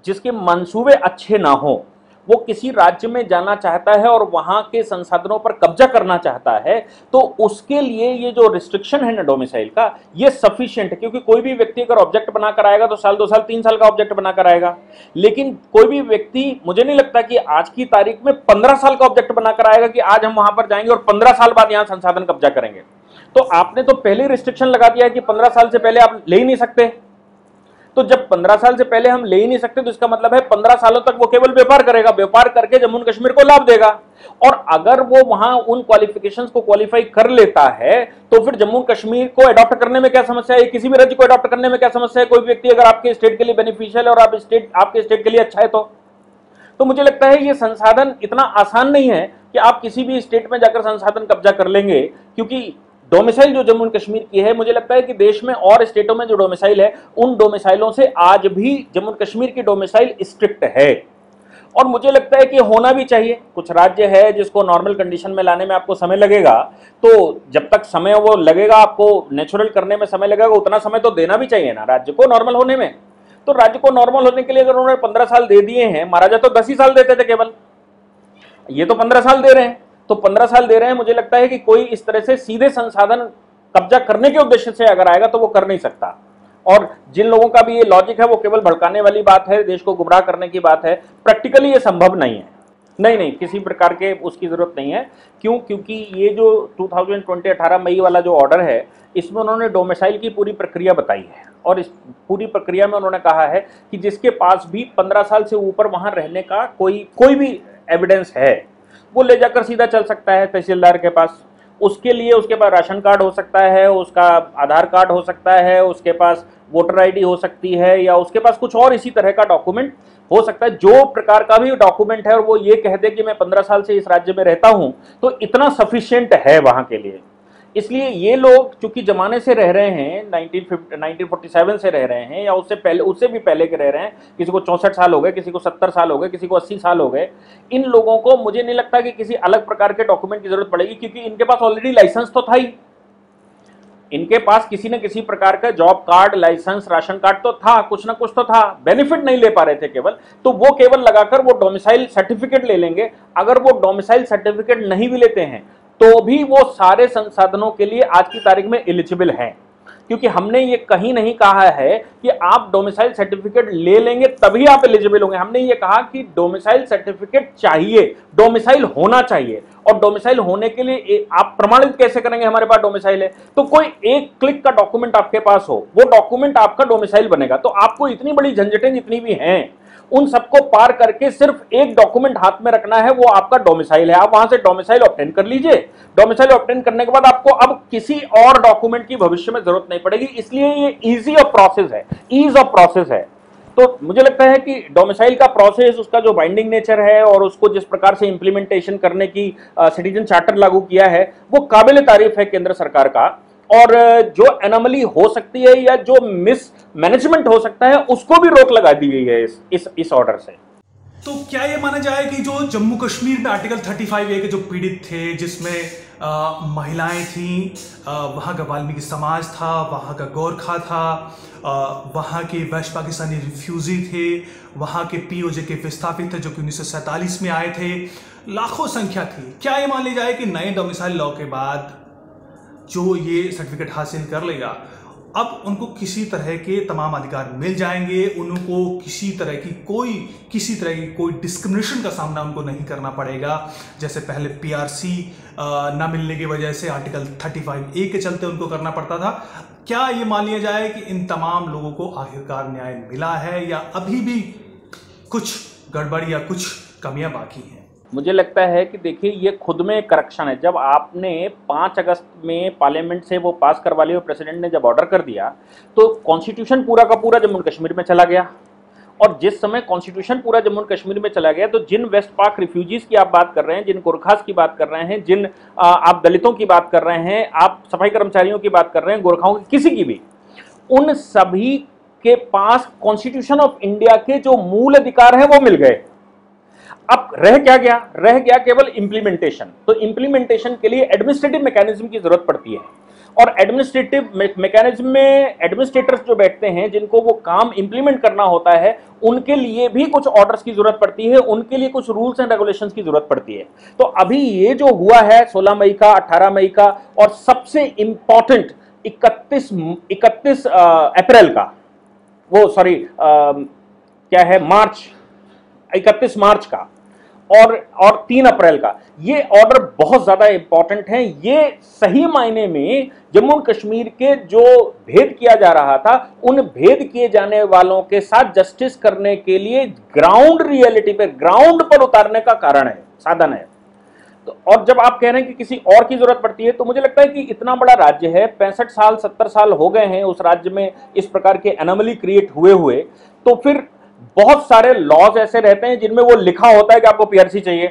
Speaker 1: जिसके मंसूबे अच्छे ना हो, वो किसी राज्य में जाना चाहता है और वहां के संसाधनों पर कब्जा करना चाहता है, तो उसके लिए ये जो रिस्ट्रिक्शन है ना डोमिसाइल का, ये सफिशिएंट है। क्योंकि कोई भी व्यक्ति अगर ऑब्जेक्ट बनाकर आएगा तो साल 2 साल 3 साल का ऑब्जेक्ट बनाकर आएगा, लेकिन कोई भी व्यक्ति, मुझे नहीं लगता कि आज की तारीख में 15 साल का ऑब्जेक्ट बनाकर आएगा कि आज हम वहां पर जाएंगे और 15 साल बाद यहां संसाधन कब्जा करेंगे। तो आपने तो पहले रिस्ट्रिक्शन लगा दिया है कि 15 साल से पहले आप ले ही नहीं सकते। तो जब 15 साल से पहले हम ले ही नहीं सकते तो इसका मतलब है 15 सालों तक वो केवल व्यापार करेगा, व्यापार करके जम्मू कश्मीर को लाभ देगा। और अगर वो वहां उन क्वालिफिकेशंस को क्वालिफाई कर लेता है तो फिर जम्मू कश्मीर को अडॉप्ट करने में क्या समस्या है, किसी भी राज्य को अडॉप्ट करने में क्या समस्या है। कोई व्यक्ति अगर आपके स्टेट के लिए बेनिफिशियल है और आपके स्टेट के लिए अच्छा है तो मुझे लगता है ये संसाधन इतना आसान नहीं है कि आप किसी भी स्टेट में जाकर संसाधन कब्जा कर लेंगे। क्योंकि डोमिसाइल जो जम्मू कश्मीर की है, मुझे लगता है कि देश में और स्टेटों में जो डोमिसाइल है उन डोमिसाइलों से आज भी जम्मू कश्मीर की डोमिसाइल स्ट्रिक्ट है। और मुझे लगता है कि होना भी चाहिए। कुछ राज्य है जिसको नॉर्मल कंडीशन में लाने में आपको समय लगेगा, तो जब तक समय वो लगेगा, आपको नेचुरल करने में समय लगेगा, उतना समय तो देना भी चाहिए ना राज्य को नॉर्मल होने में। तो राज्य को नॉर्मल होने के लिए अगर उन्होंने 15 साल दे दिए हैं, महाराजा तो 10 ही साल देते थे केवल, ये तो 15 साल दे रहे हैं। तो 15 साल दे रहे हैं, मुझे लगता है कि कोई इस तरह से सीधे संसाधन कब्जा करने के उद्देश्य से अगर आएगा तो वो कर नहीं सकता। और जिन लोगों का भी ये लॉजिक है वो केवल भड़काने वाली बात है, देश को गुमराह करने की बात है। प्रैक्टिकली ये संभव नहीं है। नहीं, किसी प्रकार के उसकी जरूरत नहीं है। क्यों? क्योंकि ये जो 2020 18 मई वाला जो ऑर्डर है, इसमें उन्होंने डोमिसाइल की पूरी प्रक्रिया बताई है और इस पूरी प्रक्रिया में उन्होंने कहा है कि जिसके पास भी 15 साल से ऊपर वहां रहने का कोई भी एविडेंस है वो ले जाकर सीधा चल सकता है तहसीलदार के पास। उसके लिए उसके पास राशन कार्ड हो सकता है, उसका आधार कार्ड हो सकता है, उसके पास वोटर आईडी हो सकती है, या उसके पास कुछ और इसी तरह का डॉक्यूमेंट हो सकता है। जो प्रकार का भी डॉक्यूमेंट है और वो ये कह दे कि मैं 15 साल से इस राज्य में रहता हूं, तो इतना सफिशिएंट है वहां के लिए। इसलिए ये लोग चूंकि जमाने से रह रहे हैं, 1947 से रह रहे हैं या उससे भी पहले के रह रहे हैं, किसी को 64 साल हो गए, किसी को 70 साल हो गए, किसी को 80 साल हो गए, इन लोगों को मुझे नहीं लगता कि किसी अलग प्रकार के डॉक्यूमेंट की जरूरत पड़ेगी, क्योंकि इनके पास ऑलरेडी लाइसेंस तो था ही। इनके पास किसी न किसी प्रकार का job card, license, ration card तो था, कुछ ना कुछ तो था। बेनिफिट नहीं ले पा रहे थे केवल, तो वो केवल लगाकर वो डोमिसाइल सर्टिफिकेट ले लेंगे। अगर वो डोमिसाइल सर्टिफिकेट नहीं भी लेते हैं तो भी वो सारे संसाधनों के लिए आज की तारीख में एलिजिबल हैं, क्योंकि हमने ये कहीं नहीं कहा है कि आप डोमिसाइल सर्टिफिकेट ले लेंगे तभी आप एलिजिबल होंगे। हमने ये कहा कि डोमिसाइल सर्टिफिकेट चाहिए, डोमिसाइल होना चाहिए। और डोमिसाइल होने के लिए आप प्रमाणित कैसे करेंगे हमारे पास डोमिसाइल है? तो कोई एक क्लिक का डॉक्यूमेंट आपके पास हो, वो डॉक्यूमेंट आपका डोमिसाइल बनेगा। तो आपको इतनी बड़ी झंझटें जितनी भी हैं उन सबको पार करके सिर्फ एक डॉक्यूमेंट हाथ में रखना है, वो आपका डोमिसाइल है। आप वहां से डोमिसाइल ऑब्टेन कर लीजिए। डोमिसाइल ऑब्टेन करने के बाद आपको अब किसी और डॉक्यूमेंट की भविष्य में जरूरत नहीं पड़ेगी। इसलिए ये ईज ऑफ प्रोसेस है। तो मुझे लगता है कि डोमिसाइल का प्रोसेस, उसका जो बाइंडिंग नेचर है और उसको जिस प्रकार से इंप्लीमेंटेशन करने की सिटीजन चार्टर लागू किया है, वो काबिल तारीफ है केंद्र सरकार का। और जो एनोमली हो सकती है या जो मिस मैनेजमेंट हो सकता है, उसको भी रोक लगा दी गई है इस ऑर्डर से।
Speaker 2: तो क्या ये माना जाए कि जो जम्मू कश्मीर में आर्टिकल 35A के जो पीड़ित थे, जिसमें महिलाएं थीं, वहाँ का वाल्मीकि समाज था, वहाँ का गोरखा था, वहाँ के वेस्ट पाकिस्तानी रिफ्यूजी थे, वहाँ के पीओजे के विस्थापित थे जो कि 1947 में आए थे, लाखों संख्या थी। क्या ये मान लिया जाए कि नए डोमिसाइल लॉ के बाद जो ये सर्टिफिकेट हासिल कर लेगा, अब उनको किसी तरह के तमाम अधिकार मिल जाएंगे, उनको किसी तरह की कोई डिस्क्रिमिनेशन का सामना उनको नहीं करना पड़ेगा, जैसे पहले पीआरसी ना मिलने की वजह से आर्टिकल 35A के चलते उनको करना पड़ता था। क्या ये मान लिया जाए कि इन तमाम लोगों को आखिरकार न्याय मिला है या अभी भी कुछ गड़बड़ या कुछ कमियां बाकी हैं?
Speaker 1: मुझे लगता है कि देखिए, ये खुद में करप्शन है। जब आपने 5 अगस्त में पार्लियामेंट से वो पास करवा लिया, प्रेसिडेंट ने जब ऑर्डर कर दिया, तो कॉन्स्टिट्यूशन पूरा का पूरा जम्मू कश्मीर में चला गया। और जिस समय कॉन्स्टिट्यूशन पूरा जम्मू कश्मीर में चला गया, तो जिन वेस्ट पाक रिफ्यूजीज की आप बात कर रहे हैं, जिन गोरखास की बात कर रहे हैं, जिन आप दलितों की बात कर रहे हैं, आप सफाई कर्मचारियों की बात कर रहे हैं, गोरखाओं की, किसी की भी, उन सभी के पास कॉन्स्टिट्यूशन ऑफ इंडिया के जो मूल अधिकार हैं वो मिल गए। अब रह क्या गया? रह गया केवल इंप्लीमेंटेशन। तो इंप्लीमेंटेशन के लिए एडमिनिस्ट्रेटिव मैकेनिज्म की जरूरत पड़ती है, और एडमिनिस्ट्रेटिव मैकेनिज्म में एडमिनिस्ट्रेटर्स जो बैठते हैं, जिनको वो काम इंप्लीमेंट करना होता है, उनके लिए भी कुछ ऑर्डर्स की जरूरत पड़ती है, उनके लिए कुछ रूल्स एंड रेगुलेशंस की जरूरत पड़ती है। तो अभी ये जो हुआ है 16 मई का, 18 मई का, और सबसे इंपॉर्टेंट 31 अप्रैल का, वो सॉरी क्या है, 31 मार्च का और 3 अप्रैल का, ये ऑर्डर बहुत ज्यादा इंपॉर्टेंट है। ये सही मायने में जम्मू कश्मीर के जो भेद किया जा रहा था, उन भेद किए जाने वालों के साथ जस्टिस करने के लिए ग्राउंड रियलिटी पे, ग्राउंड पर उतारने का कारण है, साधन है। तो और जब आप कह रहे हैं कि किसी और की जरूरत पड़ती है, तो मुझे लगता है कि इतना बड़ा राज्य है, 65 साल 70 साल हो गए हैं उस राज्य में इस प्रकार के एनोमली क्रिएट हुए, तो फिर बहुत सारे लॉज ऐसे रहते हैं जिनमें वो लिखा होता है कि आपको पीआरसी चाहिए।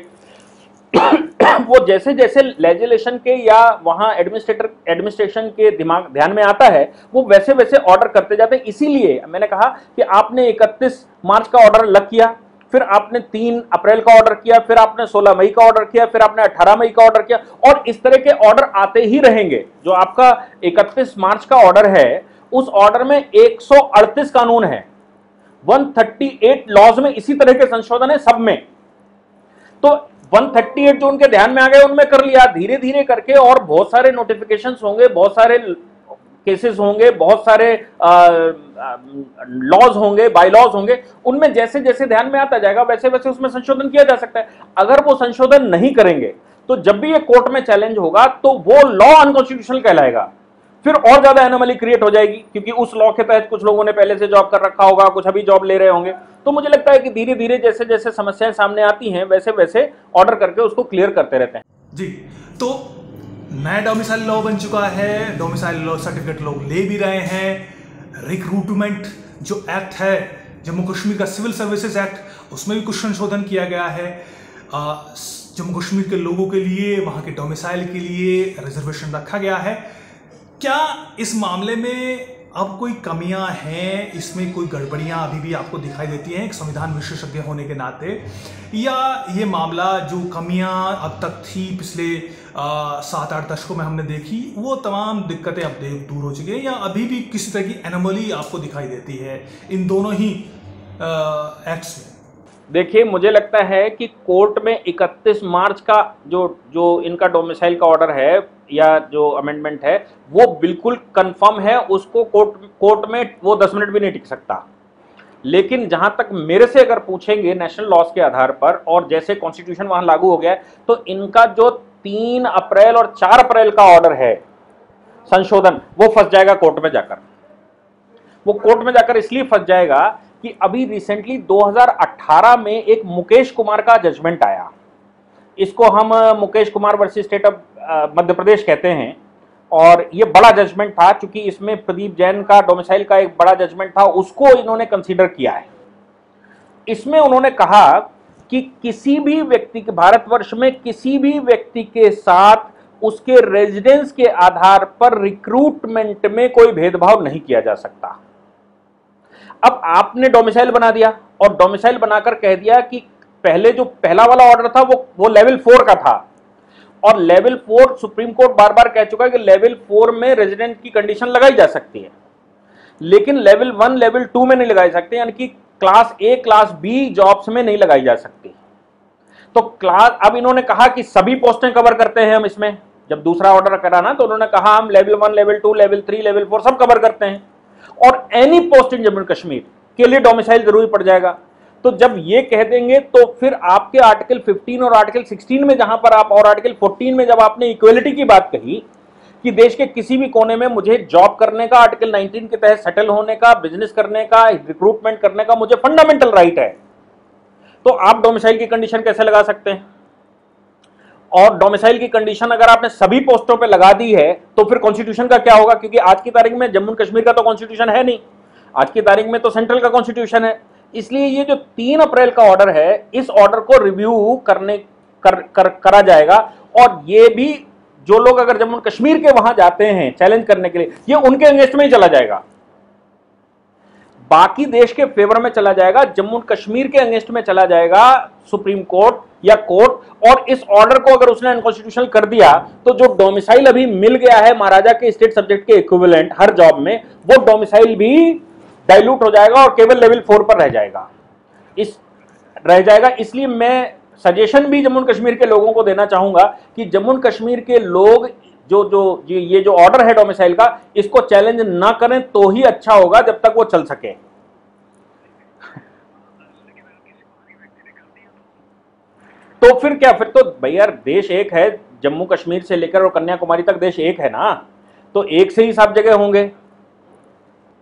Speaker 1: वो जैसे जैसे लेजिस्लेशन के या वहां एडमिनिस्ट्रेशन के ध्यान में आता है, वो वैसे वैसे ऑर्डर करते जाते हैं। इसीलिए मैंने कहा कि आपने 31 मार्च का ऑर्डर अलग किया, फिर आपने 3 अप्रैल का ऑर्डर किया, फिर आपने 16 मई का ऑर्डर किया, फिर आपने 18 मई का ऑर्डर किया, और इस तरह के ऑर्डर आते ही रहेंगे। जो आपका 31 मार्च का ऑर्डर है, उस ऑर्डर में 138 कानून है, 138 लॉज में इसी तरह के संशोधन है सब में। तो 138 जो उनके ध्यान में आ गए, उनमें कर लिया धीरे धीरे करके, और बहुत सारे नोटिफिकेशंस होंगे, बहुत सारे केसेस होंगे, बहुत सारे लॉज होंगे, बाय लॉज होंगे, उनमें जैसे जैसे ध्यान में आता जाएगा वैसे वैसे उसमें संशोधन किया जा सकता है। अगर वो संशोधन नहीं करेंगे, तो जब भी ये कोर्ट में चैलेंज होगा, तो वो लॉ अनकॉन्स्टिट्यूशनल कहलाएगा, फिर और ज्यादा एनोमली क्रिएट हो जाएगी, क्योंकि उस लॉ के तहत कुछ लोगों ने पहले से जॉब कर रखा होगा, कुछ अभी जॉब ले रहे होंगे। तो मुझे लगता है कि धीरे धीरे जैसे जैसे समस्याएं सामने आती हैं, वैसे वैसे ऑर्डर करके उसको क्लियर करते रहते हैं।
Speaker 2: जी, तो नया डोमिसाइल लॉ बन चुका है, डोमिसाइल लॉ सर्टिफिकेट लोग ले भी रहे हैं। रिक्रूटमेंट जो एक्ट है जम्मू कश्मीर का, सिविल सर्विसेज एक्ट, उसमें भी कुछ संशोधन किया गया है। जम्मू कश्मीर के लोगों के लिए, वहाँ के डोमिसाइल के लिए रिजर्वेशन रखा गया है। क्या इस मामले में अब कोई कमियां हैं, इसमें कोई गड़बड़ियां अभी भी आपको दिखाई देती हैं एक संविधान विशेषज्ञ होने के नाते, या ये मामला जो कमियां अब तक थी पिछले 7-8 दशकों में हमने देखी, वो तमाम दिक्कतें अब दूर हो चुकी हैं, या अभी भी किसी तरह की एनोमली आपको दिखाई देती है इन दोनों ही एक्ट्स में?
Speaker 1: देखिए, मुझे लगता है कि कोर्ट में 31 मार्च का जो इनका डोमिसाइल का ऑर्डर है या जो अमेंडमेंट है, वो बिल्कुल कंफर्म है। उसको कोर्ट में वो 10 मिनट भी नहीं टिक सकता। लेकिन जहां तक मेरे से अगर पूछेंगे नेशनल लॉज के आधार पर, और जैसे कॉन्स्टिट्यूशन वहां लागू हो गया है, तो इनका जो 3 अप्रैल और 4 अप्रैल का ऑर्डर है संशोधन, वो फंस जाएगा कोर्ट में जाकर। वो कोर्ट में जाकर इसलिए फंस जाएगा कि अभी रिसेंटली 2018 में एक मुकेश कुमार का जजमेंट आया। इसको हम Mukesh Kumar versus state of Madhya Pradesh कहते हैं, और ये बड़ा जजमेंट था, क्योंकि इसमें प्रदीप जैन का डोमिसाइल का एक बड़ा जजमेंट था, उसको इन्होंने कंसीडर किया है। इसमें उन्होंने कहा कि किसी भी व्यक्ति के, भारतवर्ष में किसी भी व्यक्ति के साथ उसके रेजिडेंस के आधार पर रिक्रूटमेंट में कोई भेदभाव नहीं किया जा सकता। अब आपने डोमिसाइल बना दिया और डोमिसाइल बनाकर कह दिया कि पहले जो पहला वाला ऑर्डर था वो लेवल 4 का था, और लेवल 4 सुप्रीम कोर्ट बार बार कह चुका है कि लेवल 4 में रेजिडेंट की कंडीशन लगाई जा सकती है, लेकिन लेवल 1 लेवल 2 में नहीं लगाई सकती, यानी कि class A class B jobs में नहीं लगाई जा सकती। तो क्लास, अब इन्होंने कहा कि सभी पोस्टें कवर करते हैं हम इसमें, जब दूसरा ऑर्डर करा ना तो उन्होंने कहा हम लेवल 1 लेवल 2 लेवल 3 लेवल 4 सब कवर करते हैं, और एनी पोस्ट इन जम्मू कश्मीर के लिए डोमिसाइल जरूरी पड़ जाएगा। तो जब ये कह देंगे तो फिर आपके आर्टिकल 15 और आर्टिकल 16 में जहां पर आप, और आर्टिकल 14 में जब आपने इक्वलिटी की बात कही कि देश के किसी भी कोने में मुझे जॉब करने का, आर्टिकल 19 के तहत सेटल होने का, बिजनेस करने का, रिक्रूटमेंट करने का मुझे फंडामेंटल राइट है, तो आप डोमिसाइल की कंडीशन कैसे लगा सकते हैं? और डोमिसाइल की कंडीशन अगर आपने सभी पोस्टों पे लगा दी है तो फिर कॉन्स्टिट्यूशन का क्या होगा? क्योंकि आज की तारीख में जम्मू कश्मीर का तो कॉन्स्टिट्यूशन है नहीं, आज की तारीख में तो सेंट्रल का कॉन्स्टिट्यूशन है। इसलिए ये जो 3 अप्रैल का ऑर्डर है, इस ऑर्डर को रिव्यू करा जाएगा, और ये भी जो लोग अगर जम्मू कश्मीर के वहां जाते हैं चैलेंज करने के लिए, ये उनके अगेंस्ट में ही चला जाएगा, बाकी देश के फेवर में चला जाएगा, जम्मू कश्मीर के अगेंस्ट में चला जाएगा सुप्रीम कोर्ट या कोर्ट। और इस ऑर्डर को अगर उसने अनकॉन्स्टिट्यूशनल कर दिया तो जो डोमिसाइल अभी मिल गया है महाराजा के स्टेट सब्जेक्ट के इक्विवेलेंट हर जॉब में, वो डोमिसाइल भी डाइल्यूट हो जाएगा और केवल लेवल 4 पर रह जाएगा। इसलिए मैं सजेशन भी जम्मू कश्मीर के लोगों को देना चाहूंगा कि जम्मू कश्मीर के लोग ये जो ऑर्डर है डोमिसाइल का, इसको चैलेंज ना करें तो ही अच्छा होगा, जब तक वो चल सके। तो फिर क्या, फिर तो भैया देश एक है, जम्मू कश्मीर से लेकर और कन्याकुमारी तक देश एक है ना, तो एक से ही सब जगह होंगे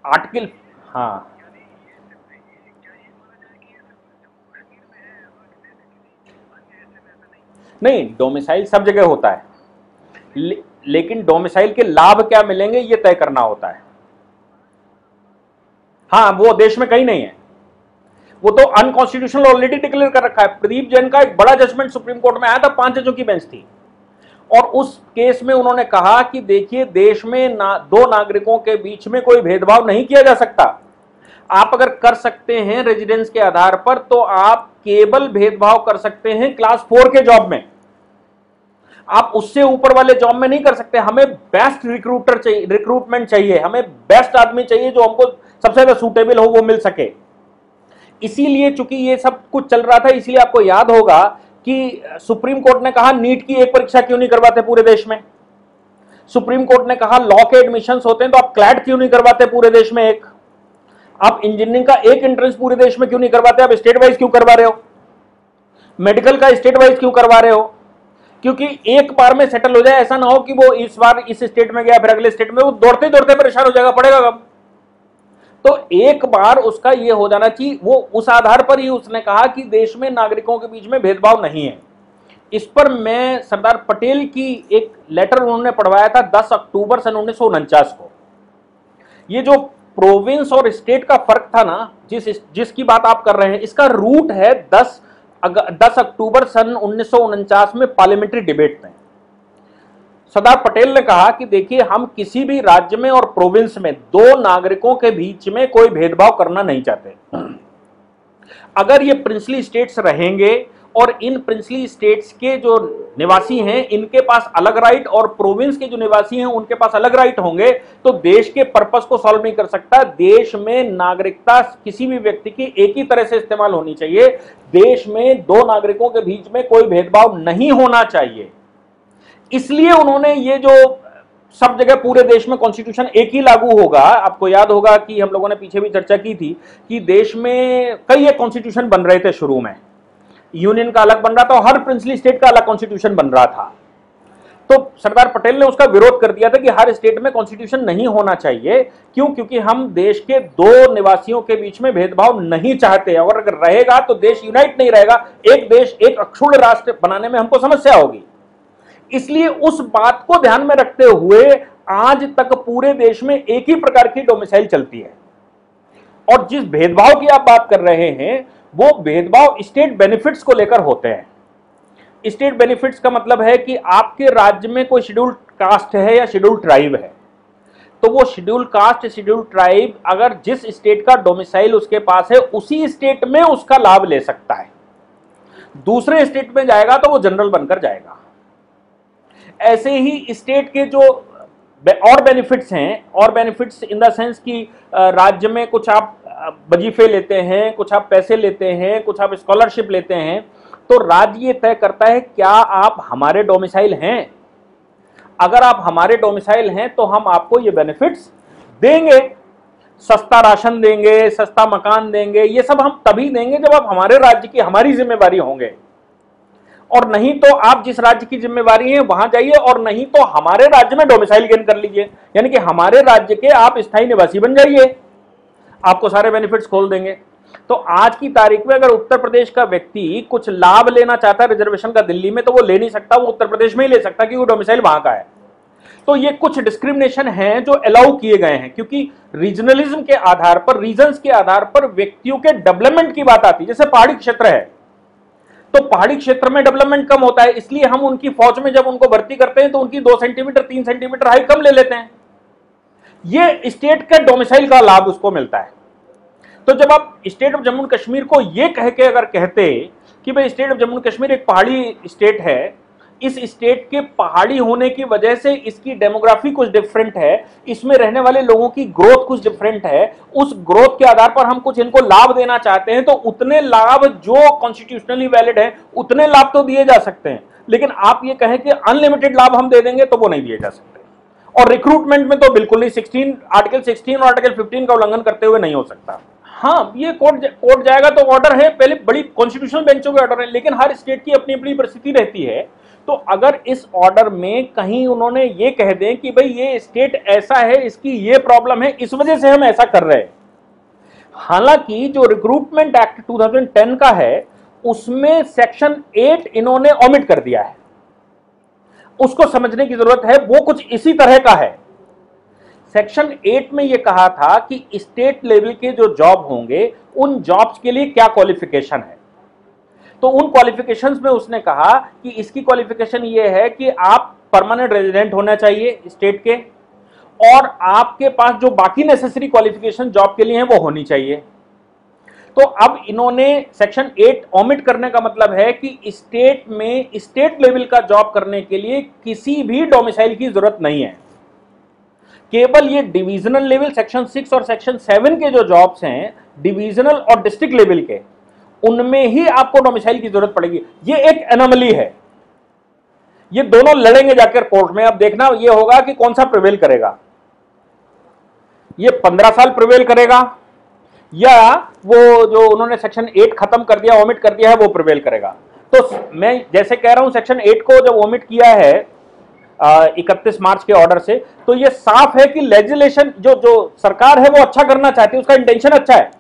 Speaker 1: आर्टिकल। हाँ, नहीं, डोमिसाइल सब जगह होता है, लेकिन डोमिसाइल के लाभ क्या मिलेंगे ये तय करना होता है। हाँ, वो देश में कहीं नहीं है, वो तो अनकॉन्स्टिट्यूशनल ऑलरेडी डिक्लेयर कर रखा है। प्रदीप जैन का एक बड़ा जजमेंट सुप्रीम कोर्ट में आया था, 5 जजों की बेंच थी, और उस केस में उन्होंने कहा कि देखिए देश में दो नागरिकों के बीच में कोई भेदभाव नहीं किया जा सकता। आप अगर कर सकते हैं रेजिडेंस के आधार पर, तो आप केवल भेदभाव कर सकते हैं क्लास 4 के जॉब में, आप उससे ऊपर वाले जॉब में नहीं कर सकते। हमें बेस्ट रिक्रूटर चाहिए, रिक्रूटमेंट चाहिए, हमें बेस्ट आदमी चाहिए जो हमको सबसे ज्यादा सूटेबल हो, वो मिल सके। इसीलिए चूंकि ये सब कुछ चल रहा था, इसलिए आपको याद होगा कि सुप्रीम कोर्ट ने कहा नीट की एक परीक्षा क्यों नहीं करवाते पूरे देश में। सुप्रीम कोर्ट ने कहा लॉ के एडमिशंस होते हैं तो आप क्लैट क्यों नहीं करवाते पूरे देश में एक। आप इंजीनियरिंग का एक एंट्रेंस पूरे देश में क्यों नहीं करवाते, आप स्टेट वाइज क्यों करवा रहे हो। मेडिकल का स्टेट वाइज क्यों करवा रहे हो, क्योंकि एक बार में सेटल हो जाए, ऐसा ना हो कि वो इस बार इस स्टेट में गया फिर अगले स्टेट में, वो दौड़ते दौड़ते परेशान हो जाएगा, पड़ेगा कब। तो एक बार उसका ये हो जाना चाहिए। वो उस आधार पर ही उसने कहा कि देश में नागरिकों के बीच में भेदभाव नहीं है। इस पर मैं सरदार पटेल की एक लेटर उन्होंने पढ़वाया था 10 अक्टूबर सन 1949 को। ये जो प्रोविंस और स्टेट का फर्क था ना, जिसकी बात आप कर रहे हैं, इसका रूट है 10 अक्टूबर सन 1949 में पार्लियामेंट्री डिबेट में सरदार पटेल ने कहा कि देखिए हम किसी भी राज्य में और प्रोविंस में दो नागरिकों के बीच में कोई भेदभाव करना नहीं चाहते। अगर ये प्रिंसली स्टेट्स रहेंगे और इन प्रिंसली स्टेट्स के जो निवासी हैं इनके पास अलग राइट और प्रोविंस के जो निवासी हैं उनके पास अलग राइट होंगे, तो देश के पर्पस को सॉल्व नहीं कर सकता। देश में नागरिकता किसी भी व्यक्ति की एक ही तरह से इस्तेमाल होनी चाहिए। देश में दो नागरिकों के बीच में कोई भेदभाव नहीं होना चाहिए। इसलिए उन्होंने ये जो सब जगह पूरे देश में कॉन्स्टिट्यूशन एक ही लागू होगा। आपको याद होगा कि हम लोगों ने पीछे भी चर्चा की थी कि देश में कई एक कॉन्स्टिट्यूशन बन रहे थे, शुरू में यूनियन का अलग बन रहा था और हर प्रिंसली स्टेट का अलग कॉन्स्टिट्यूशन बन रहा था। तो सरदार पटेल ने उसका विरोध कर दिया था कि हर स्टेट में कॉन्स्टिट्यूशन नहीं होना चाहिए। क्यों? क्योंकि हम देश के दो निवासियों के बीच में भेदभाव नहीं चाहते, और अगर रहेगा तो देश यूनाइट नहीं रहेगा। एक देश एक अक्षुण्ण राष्ट्र बनाने में हमको समस्या होगी। इसलिए उस बात को ध्यान में रखते हुए आज तक पूरे देश में एक ही प्रकार की डोमिसाइल चलती है। और जिस भेदभाव की आप बात कर रहे हैं वो भेदभाव स्टेट बेनिफिट्स को लेकर होते हैं। स्टेट बेनिफिट्स का मतलब है कि आपके राज्य में कोई शेड्यूल्ड कास्ट है या शेड्यूल्ड ट्राइब है, तो वो शेड्यूल्ड कास्ट शेड्यूल्ड ट्राइब अगर जिस स्टेट का डोमिसाइल उसके पास है उसी स्टेट में उसका लाभ ले सकता है। दूसरे स्टेट में जाएगा तो वो जनरल बनकर जाएगा। ऐसे ही स्टेट के जो और बेनिफिट्स हैं, और बेनिफिट्स इन द सेंस कि राज्य में कुछ आप वजीफे लेते हैं, कुछ आप पैसे लेते हैं, कुछ आप स्कॉलरशिप लेते हैं, तो राज्य ये तय करता है क्या आप हमारे डोमिसाइल हैं। अगर आप हमारे डोमिसाइल हैं तो हम आपको ये बेनिफिट्स देंगे, सस्ता राशन देंगे, सस्ता मकान देंगे, ये सब हम तभी देंगे जब आप हमारे राज्य की हमारी जिम्मेवारी होंगे। और नहीं तो आप जिस राज्य की जिम्मेवारी है वहां जाइए, और नहीं तो हमारे राज्य में डोमिसाइल गेन कर लीजिए, यानी कि हमारे राज्य के आप स्थायी निवासी बन जाइए, आपको सारे बेनिफिट्स खोल देंगे। तो आज की तारीख में अगर उत्तर प्रदेश का व्यक्ति कुछ लाभ लेना चाहता है रिजर्वेशन का दिल्ली में, तो वो ले नहीं सकता, वो उत्तर प्रदेश में ही ले सकता क्योंकि डोमिसाइल वहां का है। तो ये कुछ डिस्क्रिमिनेशन है जो अलाउ किए गए हैं, क्योंकि रीजनलिज्म के आधार पर, रीजन्स के आधार पर व्यक्तियों के डेवलपमेंट की बात आती है। जैसे पहाड़ी क्षेत्र है तो पहाड़ी क्षेत्र में डेवलपमेंट कम होता है, इसलिए हम उनकी फौज में जब उनको भर्ती करते हैं तो उनकी 2 सेंटीमीटर 3 सेंटीमीटर हाइट कम ले लेते हैं। ये स्टेट के डोमिसाइल का लाभ उसको मिलता है। तो जब आप state of Jammu and Kashmir को ये कह के अगर कहते कि भाई state of Jammu and Kashmir एक पहाड़ी स्टेट है, इस स्टेट के पहाड़ी होने की वजह से इसकी डेमोग्राफी कुछ डिफरेंट है, इसमें रहने वाले लोगों की ग्रोथ कुछ डिफरेंट है, उस ग्रोथ के आधार पर हम कुछ इनको लाभ देना चाहते हैं, तो उतने लाभ जो कॉन्स्टिट्यूशनली वैलिड है उतने लाभ तो दिए जा सकते हैं। लेकिन आप ये कहें कि अनलिमिटेड लाभ हम दे देंगे तो वो नहीं दिए जा सकते। और रिक्रूटमेंट में तो बिल्कुल नहीं, आर्टिकल 16 और आर्टिकल 15 का उल्लंघन करते हुए नहीं हो सकता। हाँ, ये कोर्ट जाएगा तो ऑर्डर है, पहले बड़ी कॉन्स्टिट्यूशनल बेंचों के ऑर्डर है, लेकिन हर स्टेट की अपनी अपनी परिस्थिति रहती है। तो अगर इस ऑर्डर में कहीं उन्होंने ये कह दें कि भाई ये स्टेट ऐसा है, इसकी ये प्रॉब्लम है, इस वजह से हम ऐसा कर रहे हैं। हालांकि जो रिक्रूटमेंट एक्ट 2010 का है उसमें सेक्शन 8 इन्होंने ओमिट कर दिया है, उसको समझने की जरूरत है। वो कुछ इसी तरह का है। सेक्शन 8 में यह कहा था कि स्टेट लेवल के जो जॉब होंगे उन जॉब्स के लिए क्या क्वालिफिकेशन है। तो उन क्वालिफिकेशंस में उसने कहा कि इसकी क्वालिफिकेशन ये है कि आप परमानेंट रेजिडेंट होना चाहिए स्टेट के, और आपके पास जो बाकी नेसेसरी क्वालिफिकेशन जॉब के लिए हैं वो होनी चाहिए। तो अब इन्होंने सेक्शन 8 ओमिट करने का मतलब है कि स्टेट में स्टेट लेवल का जॉब करने के लिए किसी भी डोमिसाइल की जरूरत नहीं है। केवल ये डिविजनल लेवल सेक्शन 6 और सेक्शन 7 के जो जॉब्स हैं डिविजनल और डिस्ट्रिक्ट लेवल के, उनमें ही आपको डोमिसाइल की जरूरत पड़ेगी। ये एक एनोमली है। ये दोनों लड़ेंगे जाकर कोर्ट में। अब देखना ये होगा कि कौन सा प्रिवेल करेगा, ये 15 साल प्रिवेल करेगा या वो जो उन्होंने सेक्शन 8 खत्म कर दिया, ओमिट कर दिया है, वो प्रिवेल करेगा। तो मैं जैसे कह रहा हूं सेक्शन 8 को जब ओमिट किया है 31 मार्च के ऑर्डर से, तो ये साफ है कि लेजिस्लेशन जो सरकार है वो अच्छा करना चाहती है, उसका इंटेंशन अच्छा है,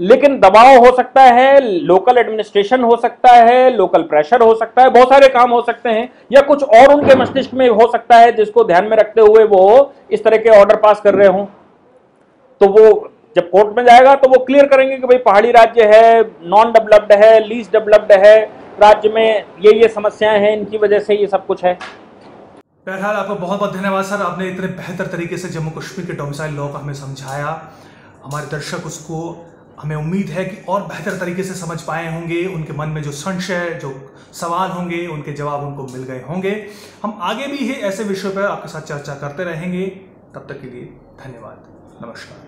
Speaker 1: लेकिन दबाव हो सकता है, लोकल एडमिनिस्ट्रेशन हो सकता है, लोकल प्रेशर हो सकता है, बहुत सारे काम हो सकते हैं, या कुछ और उनके मस्तिष्क में हो सकता है जिसको ध्यान में रखते हुए वो इस तरह के ऑर्डर पास कर रहे हों। तो वो जब कोर्ट में जाएगा तो वो क्लियर करेंगे कि भाई पहाड़ी राज्य है, नॉन डेवलप्ड है, लीस्ट डेवलप्ड है, राज्य में ये समस्याएं हैं, इनकी वजह से ये सब कुछ है।
Speaker 2: बहरहाल आपका बहुत बहुत धन्यवाद सर, आपने इतने बेहतर तरीके से जम्मू कश्मीर के डोमिसाइल लॉ का हमें समझाया। हमारे दर्शक उसको, हमें उम्मीद है कि और बेहतर तरीके से समझ पाए होंगे। उनके मन में जो संशय, जो सवाल होंगे, उनके जवाब उनको मिल गए होंगे। हम आगे भी ऐसे विषयों पर आपके साथ चर्चा करते रहेंगे। तब तक के लिए धन्यवाद, नमस्कार।